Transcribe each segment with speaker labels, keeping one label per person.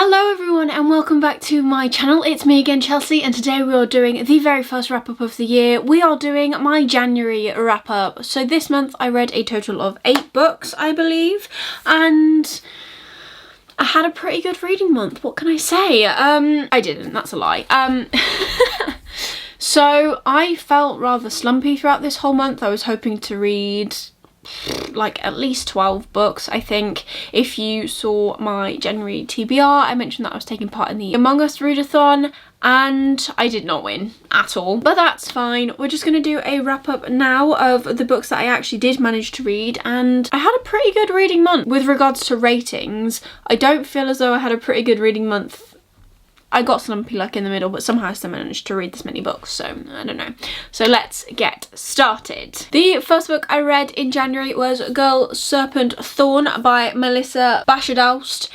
Speaker 1: Hello everyone and welcome back to my channel. It's me again, Chelsea, and today we are doing the very first wrap up of the year. We are doing my January wrap up. So this month I read a total of 8 books, I believe, and I had a pretty good reading month. What can I say? I didn't, that's a lie. So I felt rather slumpy throughout this whole month. I was hoping to read like at least 12 books, I think. If you saw my January TBR, I mentioned that I was taking part in the Among Us readathon and I did not win at all, but that's fine. We're just going to do a wrap up now of the books that I actually did manage to read, and I had a pretty good reading month. With regards to ratings, I don't feel as though I had a pretty good reading month. I got slumpy like in the middle, but somehow I still managed to read this many books, so I don't know. So let's get started. The first book I read in January was Girl Serpentthorne by Melissa Bashadaust,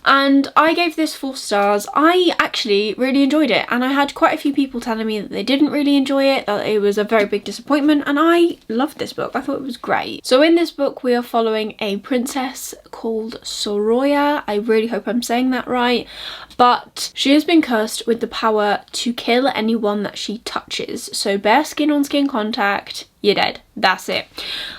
Speaker 1: and I gave this 4 stars. I actually really enjoyed it, and I had quite a few people telling me that they didn't really enjoy it, that it was a very big disappointment, and I loved this book. I thought it was great. So in this book we are following a princess called Soroya. I really hope I'm saying that right, but she has been cursed with the power to kill anyone that she touches. So bare skin on skin contact, you're dead. That's it.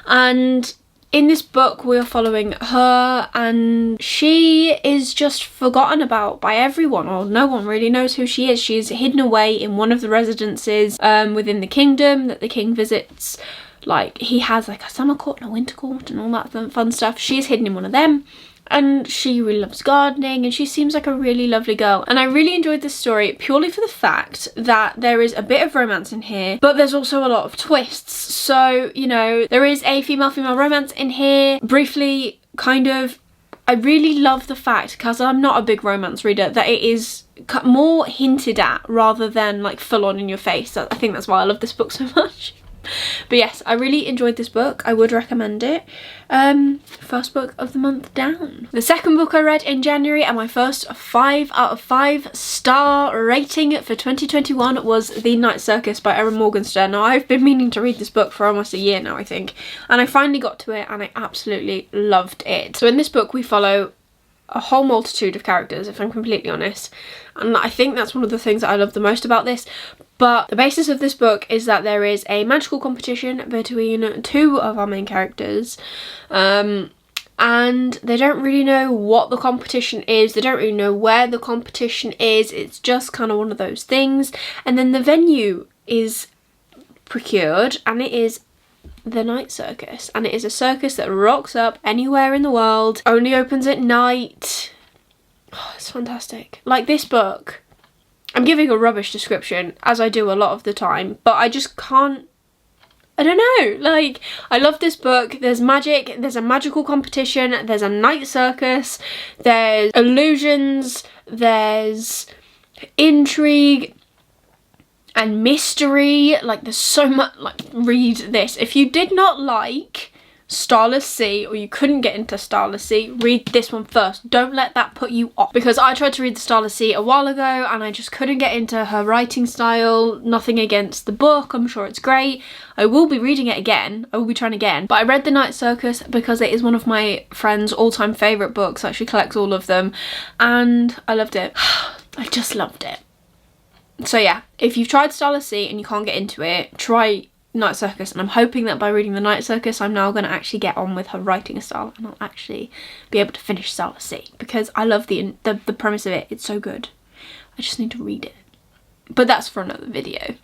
Speaker 1: And in this book we are following her, and she is just forgotten about by everyone, or no one really knows who she is. She is hidden away in one of the residences within the kingdom that the king visits. Like, he has like a summer court and a winter court and all that fun stuff. She's hidden in one of them, and she really loves gardening, and she seems like a really lovely girl. And I really enjoyed this story purely for the fact that there is a bit of romance in here, but there's also a lot of twists. So, you know, there is a female-female romance in here, briefly, kind of. I really love the fact, because I'm not a big romance reader, that it is more hinted at rather than like full on in your face. I think that's why I love this book so much. But yes, I really enjoyed this book. I would recommend it. First book of the month down. The second book I read in January, and my first 5 out of 5 star rating for 2021, was The Night Circus by Erin Morgenstern. Now, I've been meaning to read this book for almost a year now, I think, and I finally got to it and I absolutely loved it. So in this book we follow a whole multitude of characters, if I'm completely honest, and I think that's one of the things that I love the most about this. But the basis of this book is that there is a magical competition between 2 of our main characters, and they don't really know what the competition is, they don't really know where the competition is, it's just kind of one of those things. And then the venue is procured, and it is the Night Circus, and it is a circus that rocks up anywhere in the world, only opens at night. Oh, it's fantastic. Like, this book, I'm giving a rubbish description, as I do a lot of the time, but I just can't, I don't know, like, I love this book. There's magic, there's a magical competition, there's a night circus, there's illusions, there's intrigue and mystery. Like, there's so much. Like, read this. If you did not like Starless Sea, or you couldn't get into Starless Sea, read this one first. Don't let that put you off, because I tried to read the Starless Sea a while ago and I just couldn't get into her writing style. Nothing against the book, I'm sure it's great. I will be reading it again, I will be trying again, but I read The Night Circus because it is one of my friend's all-time favourite books. Like, she collects all of them, and I loved it. I just loved it. So yeah, if you've tried Starless Sea and you can't get into it, try Night Circus, and I'm hoping that by reading The Night Circus I'm now going to actually get on with her writing style, and I'll actually be able to finish Starless Sea, because I love the premise of it. It's so good. I just need to read it. But that's for another video.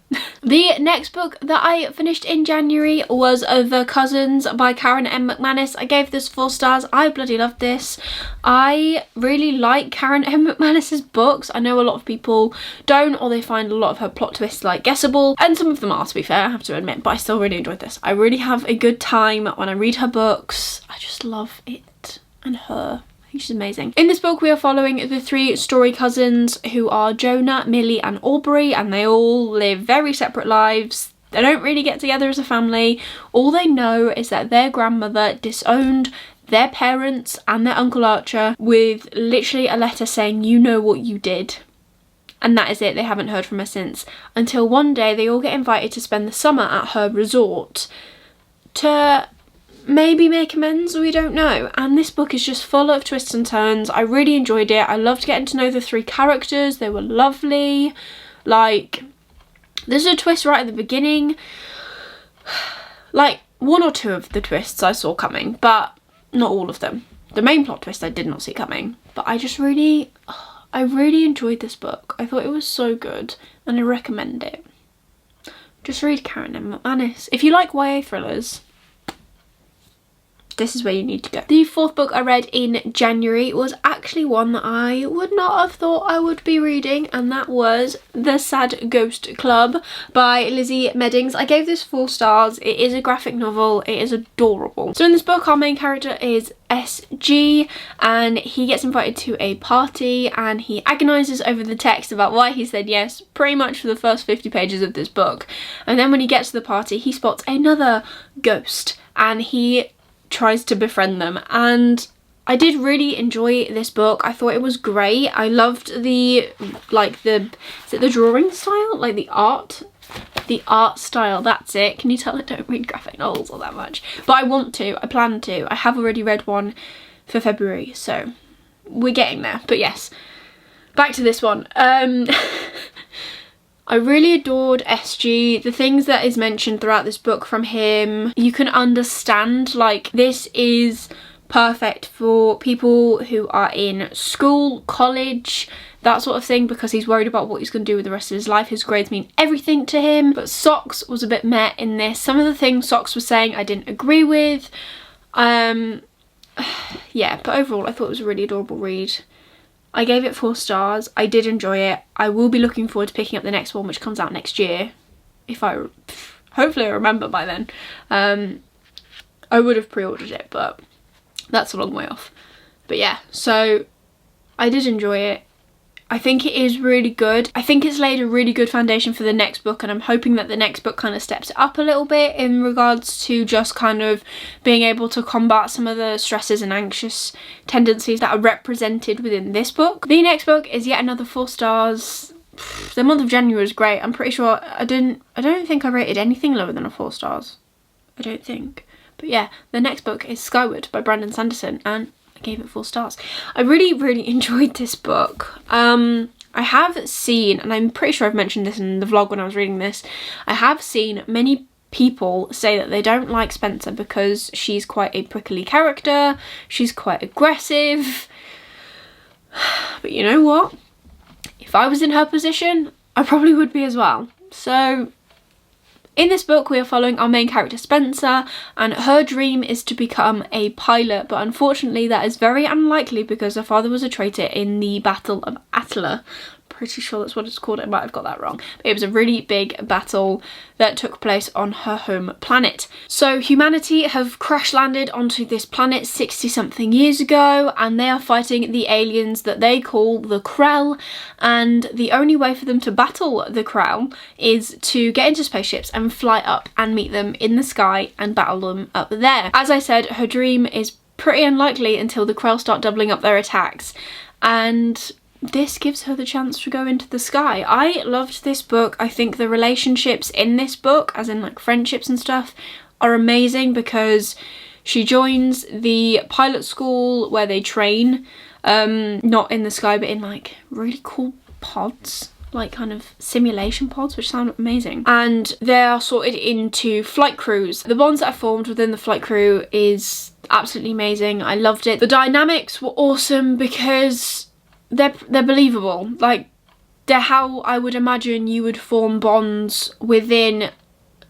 Speaker 1: The next book that I finished in January was The Cousins by Karen M. McManus. I gave this 4 stars. I bloody loved this. I really like Karen M. McManus's books. I know a lot of people don't, or they find a lot of her plot twists like guessable, and some of them are, to be fair, I have to admit, but I still really enjoyed this. I really have a good time when I read her books. I just love it and her. She's amazing. In this book we are following the 3 story cousins, who are Jonah, Millie and Aubrey, and they all live very separate lives. They don't really get together as a family. All they know is that their grandmother disowned their parents and their Uncle Archer with literally a letter saying, "You know what you did." And that is it. They haven't heard from her since, until one day they all get invited to spend the summer at her resort to maybe make amends, we don't know. And this book is just full of twists and turns. I really enjoyed it. I loved getting to know the 3 characters. They were lovely. Like, there's a twist right at the beginning. Like, 1 or 2 of the twists I saw coming, but not all of them. The main plot twist I did not see coming. But I really enjoyed this book. I thought it was so good, and I recommend it. Just read Karen M. McManus. If you like YA thrillers, this is where you need to go. The 4th book I read in January was actually one that I would not have thought I would be reading, and that was The Sad Ghost Club by Lizzie Meddings. I gave this 4 stars. It is a graphic novel. It is adorable. So in this book, our main character is SG, and he gets invited to a party, and he agonises over the text about why he said yes pretty much for the first 50 pages of this book. And then when he gets to the party, he spots another ghost, and he tries to befriend them. And I did really enjoy this book. I thought it was great. I loved the, like, is it the drawing style? Like the art style, that's it. Can you tell I don't read graphic novels all that much? But I want to, I plan to. I have already read one for February, so we're getting there. But yes, back to this one. I really adored SG. The things that is mentioned throughout this book from him, you can understand, like, this is perfect for people who are in school, college, that sort of thing, because he's worried about what he's going to do with the rest of his life. His grades mean everything to him. But Socks was a bit meh in this. Some of the things Socks was saying I didn't agree with. Yeah, but overall I thought it was a really adorable read. I gave it 4 stars. I did enjoy it. I will be looking forward to picking up the next one, which comes out next year. Hopefully I remember by then. I would have pre-ordered it, but that's a long way off. But yeah, so I did enjoy it. I think it is really good. I think it's laid a really good foundation for the next book, and I'm hoping that the next book kind of steps it up a little bit in regards to just kind of being able to combat some of the stresses and anxious tendencies that are represented within this book. The next book is yet another 4 stars. The month of January was great. I'm pretty sure I don't think I rated anything lower than a 4 stars. I don't think. But yeah, the next book is Skyward by Brandon Sanderson, and I gave it 4 stars. I really enjoyed this book. I have seen, and I'm pretty sure I've mentioned this in the vlog when I was reading this, I have seen many people say that they don't like Spencer because she's quite a prickly character, she's quite aggressive. But you know what? If I was in her position, I probably would be as well. So in this book, we are following our main character Spencer, and her dream is to become a pilot, but unfortunately that is very unlikely because her father was a traitor in the Battle of Attila. Pretty sure that's what it's called. I might have got that wrong. But it was a really big battle that took place on her home planet. So humanity have crash landed onto this planet 60 something years ago, and they are fighting the aliens that they call the Krell, and the only way for them to battle the Krell is to get into spaceships and fly up and meet them in the sky and battle them up there. As I said, her dream is pretty unlikely until the Krell start doubling up their attacks, and this gives her the chance to go into the sky. I loved this book. I think the relationships in this book, as in like friendships and stuff, are amazing because she joins the pilot school where they train, not in the sky but in like really cool pods, like kind of simulation pods, which sound amazing. And they are sorted into flight crews. The bonds that are formed within the flight crew is absolutely amazing. I loved it. The dynamics were awesome because they're believable. Like, they're how I would imagine you would form bonds within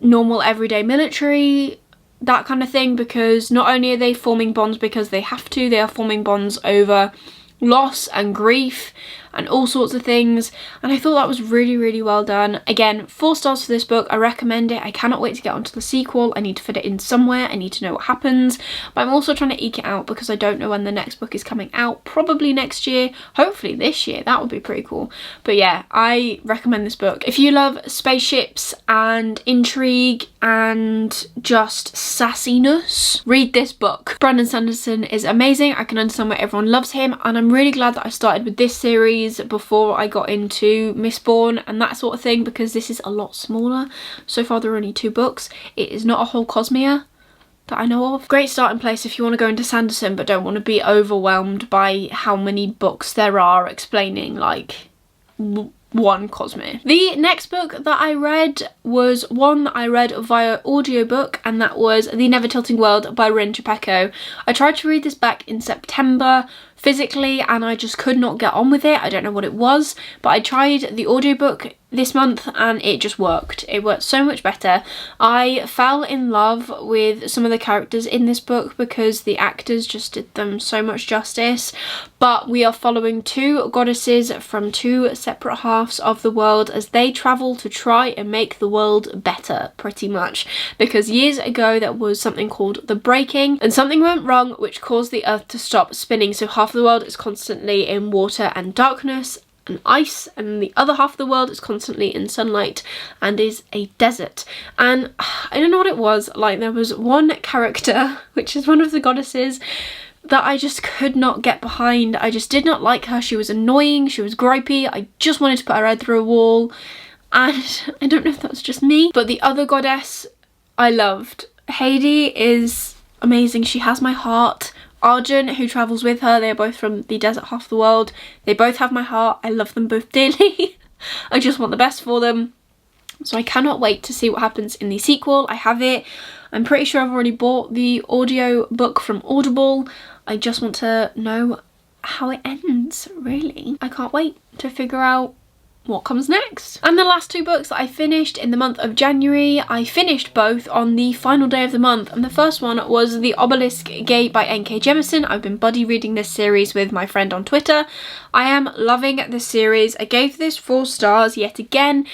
Speaker 1: normal everyday military, that kind of thing, because not only are they forming bonds because they have to, they are forming bonds over loss and grief and all sorts of things, and I thought that was really well done. Again, 4 stars for this book. I recommend it. I cannot wait to get onto the sequel. I need to fit it in somewhere. I need to know what happens, but I'm also trying to eke it out because I don't know when the next book is coming out. Probably next year, hopefully this year. That would be pretty cool. But yeah, I recommend this book. If you love spaceships and intrigue and just sassiness, read this book. Brandon Sanderson is amazing. I can understand why everyone loves him, and I'm really glad that I started with this series before I got into Mistborn and that sort of thing, because this is a lot smaller. So far there are only 2 books. It is not a whole Cosmere, that I know of. Great starting place if you want to go into Sanderson but don't want to be overwhelmed by how many books there are explaining like one Cosmere. The next book that I read was one that I read via audiobook, and that was The Never Tilting World by Rin Chapeko. I tried to read this back in September physically and I just could not get on with it. I don't know what it was, but I tried the audiobook this month and it just worked. It worked so much better. I fell in love with some of the characters in this book because the actors just did them so much justice. But we are following two goddesses from two separate halves of the world as they travel to try and make the world better, pretty much. Because years ago there was something called the breaking and something went wrong which caused the earth to stop spinning, so half the world is constantly in water and darkness and ice, and the other half of the world is constantly in sunlight and is a desert. And I don't know what it was, like there was one character, which is one of the goddesses, that I just could not get behind. I just did not like her. She was annoying, she was gripey, I just wanted to put her head through a wall, and I don't know if that was just me, but the other goddess I loved. Heidi is amazing, she has my heart. Arjun, who travels with her, they are both from the desert half of the world. They both have my heart. I love them both dearly. I just want the best for them. So I cannot wait to see what happens in the sequel. I have it. I'm pretty sure I've already bought the audio book from Audible. I just want to know how it ends, really. I can't wait to figure out what comes next. And the last two books that I finished in the month of January, I finished both on the final day of the month, and the first one was The Obelisk Gate by N.K. Jemisin. I've been buddy reading this series with my friend on Twitter. I am loving this series. I gave this 4 stars yet again.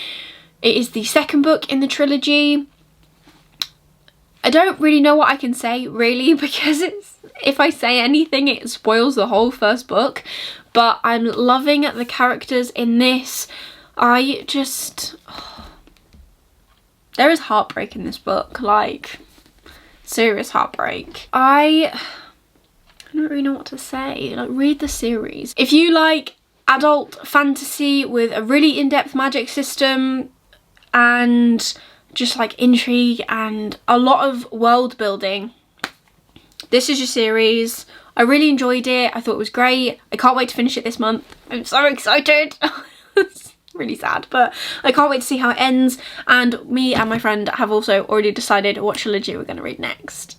Speaker 1: It is the second book in the trilogy. I don't really know what I can say really, because if I say anything it spoils the whole first book. But I'm loving the characters in this. There is heartbreak in this book, like serious heartbreak. I don't really know what to say. Like, read the series. If you like adult fantasy with a really in-depth magic system and just like intrigue and a lot of world building, this is your series. I really enjoyed it. I thought it was great. I can't wait to finish it this month. I'm so excited. It's really sad, but I can't wait to see how it ends. And me and my friend have also already decided what trilogy we're going to read next.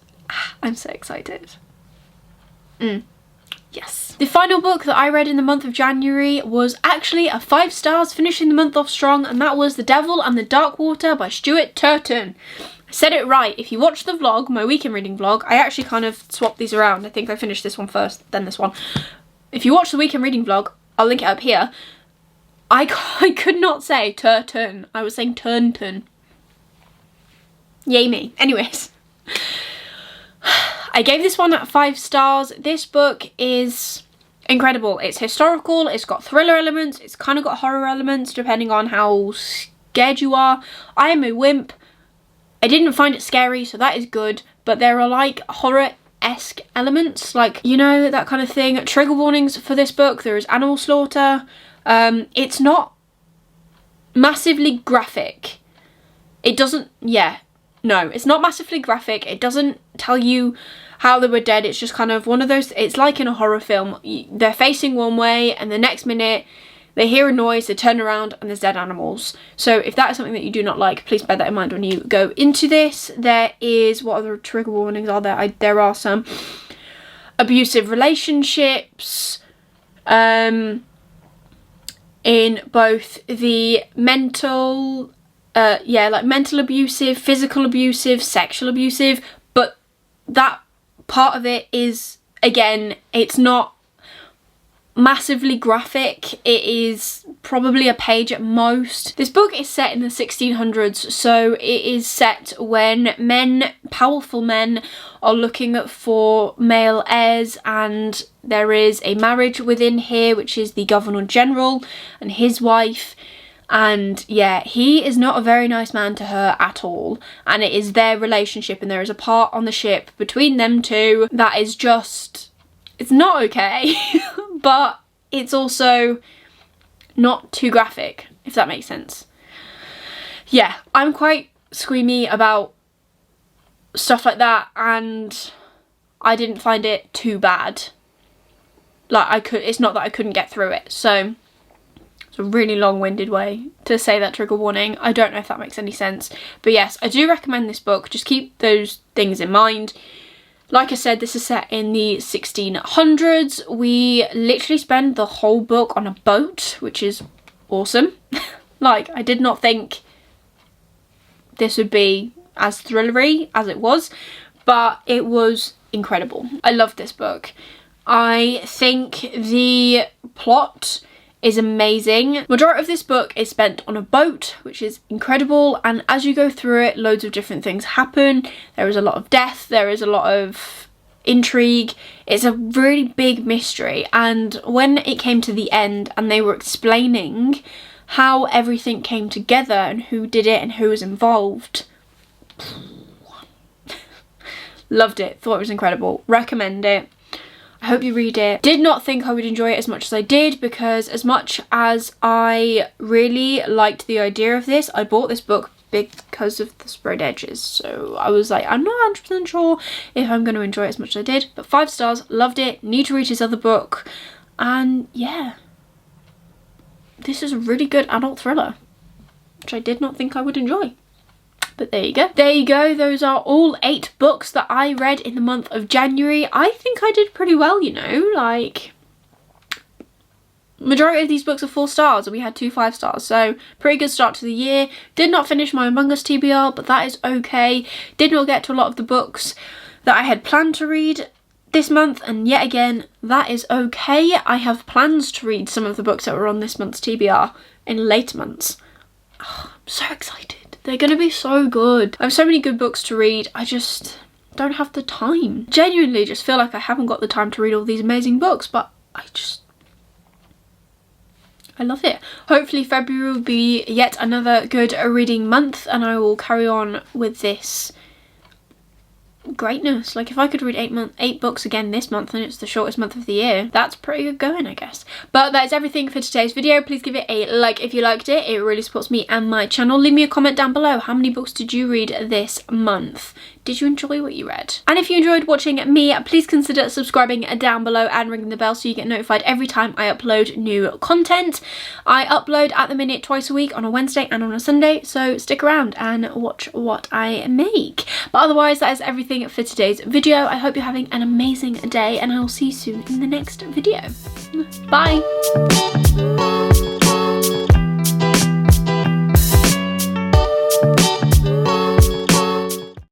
Speaker 1: I'm so excited. Yes. The final book that I read in the month of January was actually a 5 stars, finishing the month off strong, and that was The Devil and the Dark Water by Stuart Turton. I said it right. If you watch the vlog, my weekend reading vlog, I actually kind of swapped these around. I think I finished this one first, then this one. If you watch the weekend reading vlog, I'll link it up here. I could not say Turton. I was saying Turnton. Yay me. Anyways. I gave this one 5 stars. This book is incredible. It's historical, it's got thriller elements, it's kind of got horror elements depending on how scared you are. I am a wimp. I didn't find it scary, so that is good, but there are like horror-esque elements, like, you know, that kind of thing. Trigger warnings for this book. There is animal slaughter. It's not massively graphic. It doesn't, no, it's not massively graphic. It doesn't tell you how they were dead. It's just kind of one of those, it's like in a horror film. They're facing one way and the next minute they hear a noise, they turn around and there's dead animals. So if that is something that you do not like, please bear that in mind when you go into this. There is, what other trigger warnings are there? There are some abusive relationships, in both the mental, like mental abusive, physical abusive, sexual abusive, but that part of it is, again, it's not massively graphic. It is probably a page at most. This book is set in the 1600s, so it is set when powerful men are looking for male heirs, and there is a marriage within here, which is the Governor General and his wife. And yeah, he is not a very nice man to her at all, and it is their relationship, and there is a part on the ship between them two that is just, it's not okay. But it's also not too graphic, if that makes sense. Yeah, I'm quite squeamy about stuff like that, and I didn't find it too bad. Like, it's not that I couldn't get through it. So it's a really long-winded way to say that trigger warning. I don't know if that makes any sense, but yes, I do recommend this book. Just keep those things in mind. Like I said, this is set in the 1600s. We literally spend the whole book on a boat, which is awesome. Like, I did not think this would be as thrillery as it was, but it was incredible. I loved this book. I think the plot is amazing. Majority of this book is spent on a boat, which is incredible, and as you go through it, loads of different things happen. There is a lot of death, there is a lot of intrigue. It's a really big mystery, and when it came to the end and they were explaining how everything came together and who did it and who was involved, loved it, thought it was incredible, recommend it. I hope you read it. Did not think I would enjoy it as much as I did, because as much as I really liked the idea of this, I bought this book because of the sprayed edges. So I was like, I'm not 100% sure if I'm going to enjoy it as much as I did. But 5 stars, loved it, need to read his other book. And yeah, this is a really good adult thriller, which I did not think I would enjoy. But there you go. There you go. Those are all 8 books that I read in the month of January. I think I did pretty well, you know, like, majority of these books are 4 stars and we had 2 5 stars. So pretty good start to the year. Did not finish my Among Us TBR, but that is okay. Did not get to a lot of the books that I had planned to read this month, and yet again, that is okay. I have plans to read some of the books that were on this month's TBR in later months. Oh, I'm so excited. They're going to be so good. I have so many good books to read. I just don't have the time. Genuinely just feel like I haven't got the time to read all these amazing books, but I love it. Hopefully February will be yet another good reading month, and I will carry on with this greatness. Like, if I could read 8 books again this month, and it's the shortest month of the year, that's pretty good going, I guess. But that is everything for today's video. Please give it a like if you liked it. It really supports me and my channel. Leave me a comment down below. How many books did you read this month? Did you enjoy what you read? And if you enjoyed watching me, please consider subscribing down below and ringing the bell so you get notified every time I upload new content. I upload at the minute twice a week, on a Wednesday and on a Sunday, so stick around and watch what I make. But otherwise, that is everything for today's video. I hope you're having an amazing day, and I will see you soon in the next video. Bye!